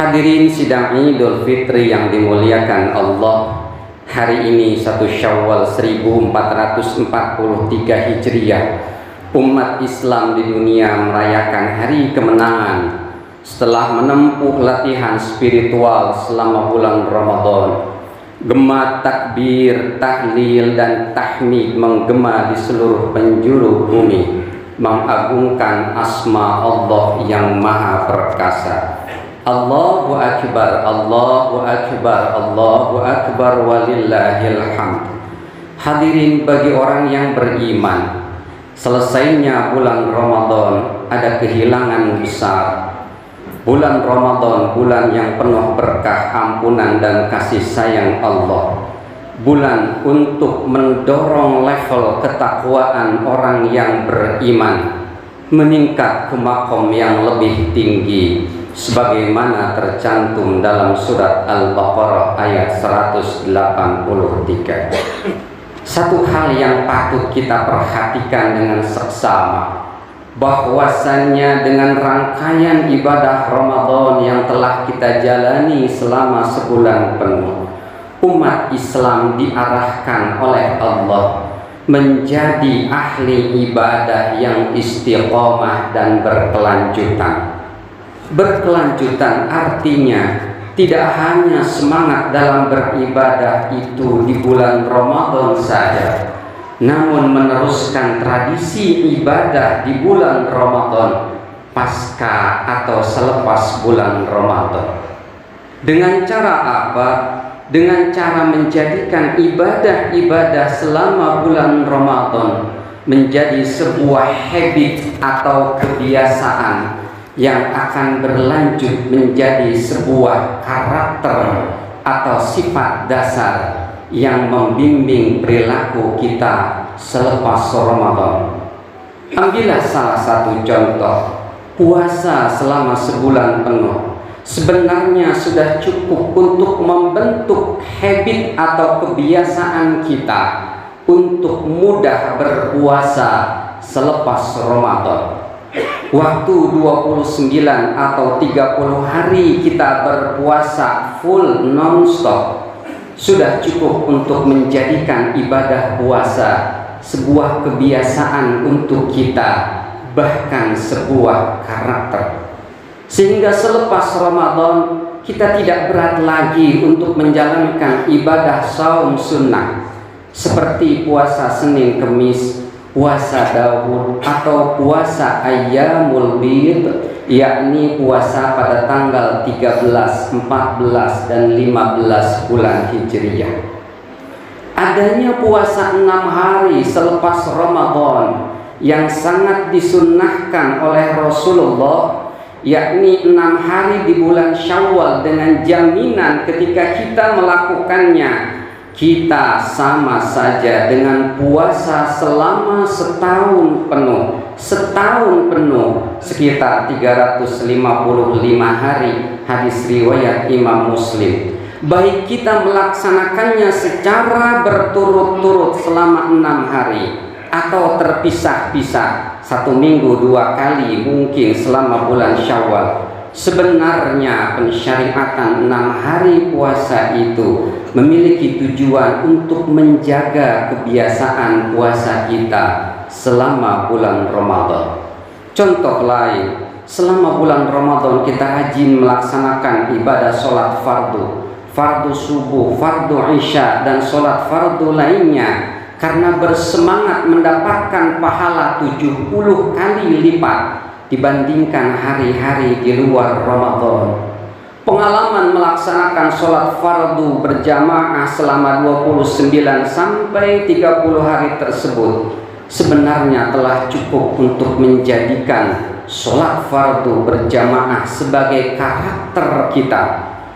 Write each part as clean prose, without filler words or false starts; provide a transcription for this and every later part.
Hadirin sidang Idul Fitri yang dimuliakan Allah, hari ini 1 Syawal 1443 Hijriah, umat Islam di dunia merayakan hari kemenangan setelah menempuh latihan spiritual selama bulan Ramadan. Gema takbir, tahlil dan tahmid menggema di seluruh penjuru bumi, mengagungkan asma Allah yang maha perkasa. Allahu Akbar, Allahu Akbar, Allahu Akbar, walillahil hamd. Hadirin, bagi orang yang beriman, selesainya bulan Ramadan ada kehilangan besar. Bulan Ramadan, bulan yang penuh berkah, ampunan dan kasih sayang Allah. Bulan untuk mendorong level ketakwaan orang yang beriman meningkat ke makom yang lebih tinggi, sebagaimana tercantum dalam surat Al-Baqarah ayat 183. Satu hal yang patut kita perhatikan dengan seksama, bahwasannya dengan rangkaian ibadah Ramadan yang telah kita jalani selama sebulan penuh, umat Islam diarahkan oleh Allah menjadi ahli ibadah yang istiqomah dan berkelanjutan. Berkelanjutan artinya tidak hanya semangat dalam beribadah itu di bulan Ramadan saja, namun meneruskan tradisi ibadah di bulan Ramadan pasca atau selepas bulan Ramadan. Dengan cara apa? Dengan cara menjadikan ibadah-ibadah selama bulan Ramadan menjadi sebuah habit atau kebiasaan yang akan berlanjut menjadi sebuah karakter atau sifat dasar yang membimbing perilaku kita selepas Ramadan. Ambillah salah satu contoh, puasa selama sebulan penuh sebenarnya sudah cukup untuk membentuk habit atau kebiasaan kita untuk mudah berpuasa selepas Ramadan. Waktu 29 atau 30 hari kita berpuasa full non-stop sudah cukup untuk menjadikan ibadah puasa sebuah kebiasaan untuk kita, bahkan sebuah karakter. Sehingga selepas Ramadan kita tidak berat lagi untuk menjalankan ibadah saum sunnah seperti puasa Senin Kemis, puasa Daud, atau puasa Ayyamul Bid, yakni puasa pada tanggal 13, 14, dan 15 bulan Hijriah. Adanya puasa 6 hari selepas Ramadan yang sangat disunnahkan oleh Rasulullah, yakni 6 hari di bulan Syawal, dengan jaminan ketika kita melakukannya kita sama saja dengan puasa selama setahun penuh. Setahun penuh sekitar 355 hari, hadis riwayat Imam Muslim. Baik kita melaksanakannya secara berturut-turut selama 6 hari atau terpisah-pisah, 1 minggu 2 kali mungkin selama bulan Syawal. Sebenarnya pensyariatan 6 hari puasa itu memiliki tujuan untuk menjaga kebiasaan puasa kita selama bulan Ramadan. Contoh lain, selama bulan Ramadan kita rajin melaksanakan ibadah sholat fardu, fardu subuh, fardu isya, dan sholat fardu lainnya, karena bersemangat mendapatkan pahala 70 kali lipat dibandingkan hari-hari di luar Ramadan. Pengalaman melaksanakan sholat fardu berjamaah selama 29 sampai 30 hari tersebut sebenarnya telah cukup untuk menjadikan sholat fardu berjamaah sebagai karakter kita,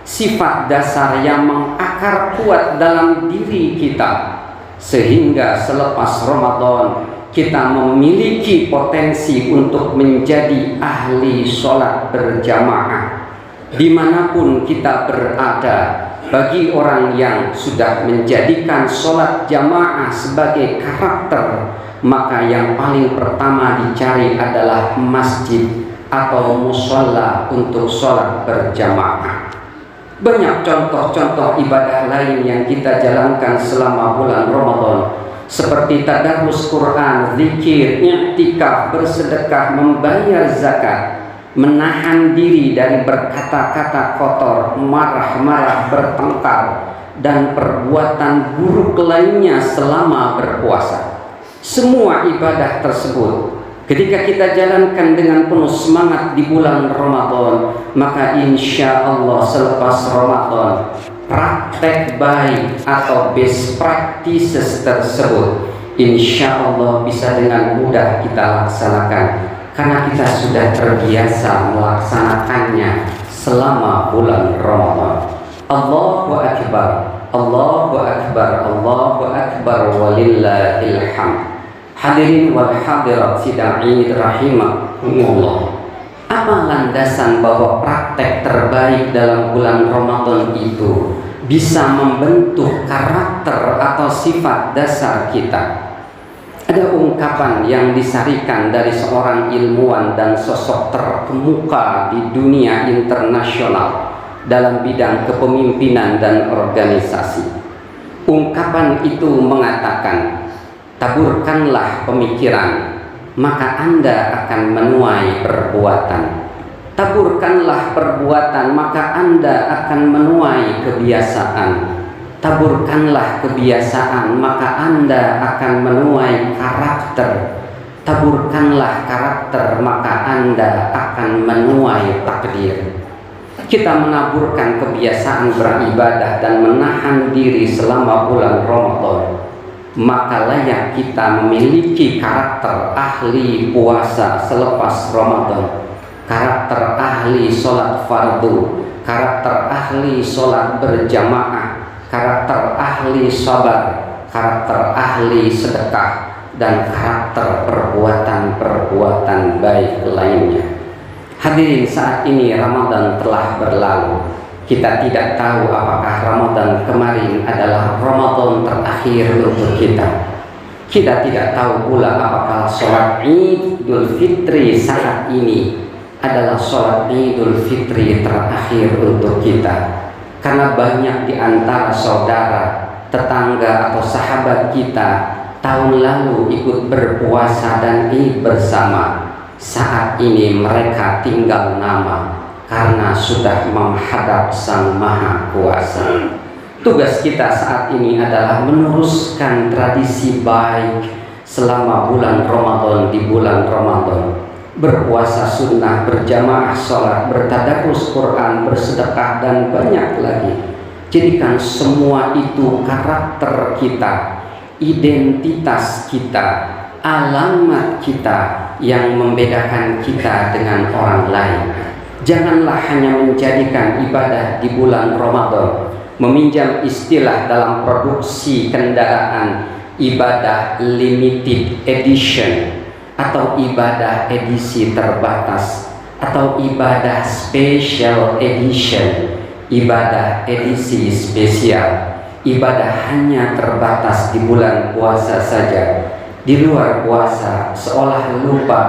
sifat dasar yang mengakar kuat dalam diri kita, sehingga selepas Ramadan kita memiliki potensi untuk menjadi ahli sholat berjamaah dimanapun kita berada. Bagi orang yang sudah menjadikan sholat jamaah sebagai karakter, maka yang paling pertama dicari adalah masjid atau mushola untuk sholat berjamaah. Banyak contoh-contoh ibadah lain yang kita jalankan selama bulan Ramadan, seperti tadarus Quran, zikir, i'tikaf, bersedekah, membayar zakat, menahan diri dari berkata-kata kotor, marah-marah, bertengkar, dan perbuatan buruk lainnya selama berpuasa. Semua ibadah tersebut ketika kita jalankan dengan penuh semangat di bulan Ramadan, maka insya Allah selepas Ramadan praktek baik atau best practices tersebut insya Allah bisa dengan mudah kita laksanakan, karena kita sudah terbiasa melaksanakannya selama bulan Ramadan. Allahu Akbar, Allahu Akbar, Allahu Akbar, walillahil hamd. Hadirin wal hadirat sidang Id rahimahumullah. Apa landasan bahwa praktek terbaik dalam bulan Ramadan itu bisa membentuk karakter atau sifat dasar kita? Ada ungkapan yang disarikan dari seorang ilmuwan dan sosok terkemuka di dunia internasional dalam bidang kepemimpinan dan organisasi. Ungkapan itu mengatakan, taburkanlah pemikiran, maka Anda akan menuai perbuatan. Taburkanlah perbuatan, maka Anda akan menuai kebiasaan. Taburkanlah kebiasaan, maka Anda akan menuai karakter. Taburkanlah karakter, maka Anda akan menuai takdir. Kita menaburkan kebiasaan beribadah dan menahan diri selama bulan Ramadan, maka layak kita memiliki karakter ahli puasa selepas Ramadan, karakter ahli sholat fardu, karakter ahli sholat berjamaah, karakter ahli sabar, karakter ahli sedekah, dan karakter perbuatan-perbuatan baik lainnya. Hadirin, saat ini Ramadan telah berlalu. Kita tidak tahu apakah Ramadan kemarin adalah Ramadan terakhir untuk kita. Kita tidak tahu pula apakah sholat Idul Fitri saat ini adalah sholat Idul Fitri terakhir untuk kita. Karena banyak di antara saudara, tetangga, atau sahabat kita tahun lalu ikut berpuasa dan Id bersama. Saat ini mereka tinggal nama karena sudah menghadap Sang Maha Kuasa. Tugas kita saat ini adalah meneruskan tradisi baik selama bulan Ramadan. Di bulan Ramadan berpuasa sunnah, berjamaah sholat, bertadarus Quran, bersedekah, dan banyak lagi. Jadikan semua itu karakter kita, identitas kita, alamat kita yang membedakan kita dengan orang lain. Janganlah hanya menjadikan ibadah di bulan Ramadan, meminjam istilah dalam produksi kendaraan, ibadah limited edition, atau ibadah edisi terbatas, atau ibadah special edition, ibadah edisi spesial, ibadah hanya terbatas di bulan puasa saja. Di luar puasa seolah lupa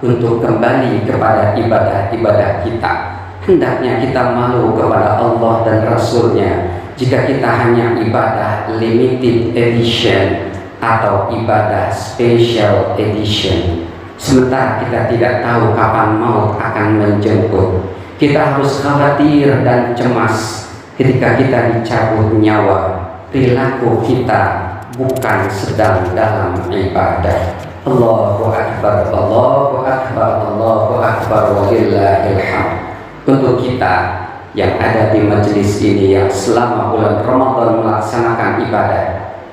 untuk kembali kepada ibadah-ibadah kita. Hendaknya kita malu kepada Allah dan Rasul-Nya jika kita hanya ibadah limited edition atau ibadah special edition, sementara kita tidak tahu kapan maut akan menjemput. Kita harus khawatir dan cemas ketika kita dicabut nyawa. Perilaku kita bukan sedang dalam ibadah. Allahu Akbar, Allahu Akbar, Allahu Akbar, walillahil hamd. Untuk kita yang ada di majelis ini yang selama bulan Ramadan melaksanakan ibadah,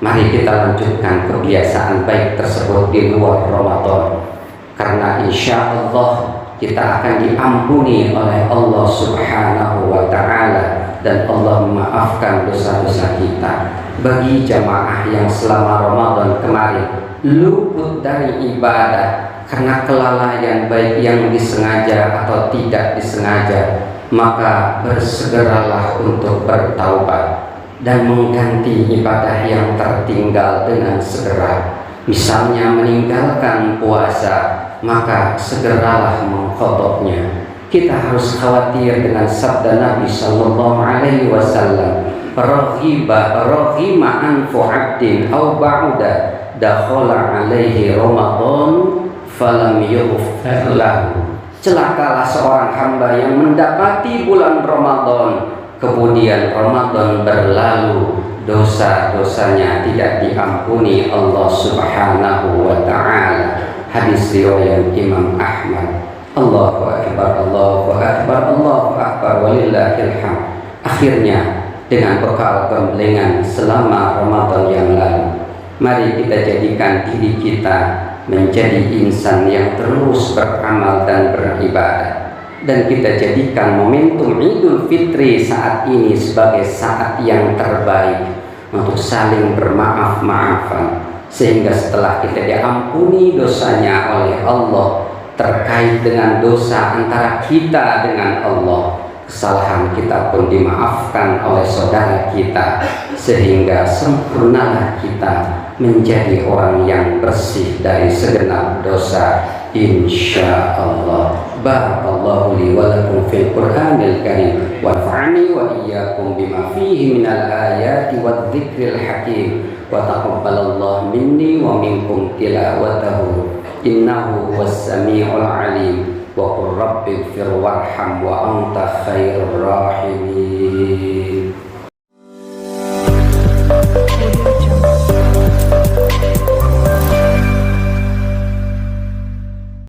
mari kita lanjutkan kebiasaan baik tersebut di luar Ramadan, karena insya Allah kita akan diampuni oleh Allah Subhanahu wa Ta'ala, dan Allah memaafkan dosa-dosa kita. Bagi jamaah yang selama Ramadan kemarin luput dari ibadah karena kelalaian baik yang disengaja atau tidak disengaja, maka bersegeralah untuk bertaubat dan mengganti ibadah yang tertinggal dengan segera. Misalnya meninggalkan puasa, maka segeralah mengqadhanya. Kita harus khawatir dengan sabda Nabi sallallahu alaihi wasallam, raghima anfu 'abdin aw ba'da dakhala alaihi Ramadan falam yughfar lahu. Celakalah seorang hamba yang mendapati bulan Ramadan, kemudian Ramadan berlalu, dosa-dosanya tidak diampuni Allah Subhanahu wa ta'ala. Hadis riwayat Imam Ahmad. Allahu akbar, Allahu akbar, Allahu akbar, walillahil hamd. Akhirnya dengan bekal gemblengan selama Ramadan yang lalu, mari kita jadikan diri kita menjadi insan yang terus beramal dan beribadah, dan kita jadikan momentum Idul Fitri saat ini sebagai saat yang terbaik untuk saling bermaaf-maafan, sehingga setelah kita diampuni dosanya oleh Allah terkait dengan dosa antara kita dengan Allah, kesalahan kita pun dimaafkan oleh saudara kita, sehingga sempurnalah kita menjadi orang yang bersih dari segenap dosa, insyaallah. Barakallahu li wa lakum fil Qur'anil Karim wa nafa'ani wa iyyakum bima fihi minal ayati wadh-dhikril hakim wa taqabbalallahu minni wa minkum tilawatahu innahu huwas samiul alim wa qur rabbighfir warham wa anta khairur rahimin.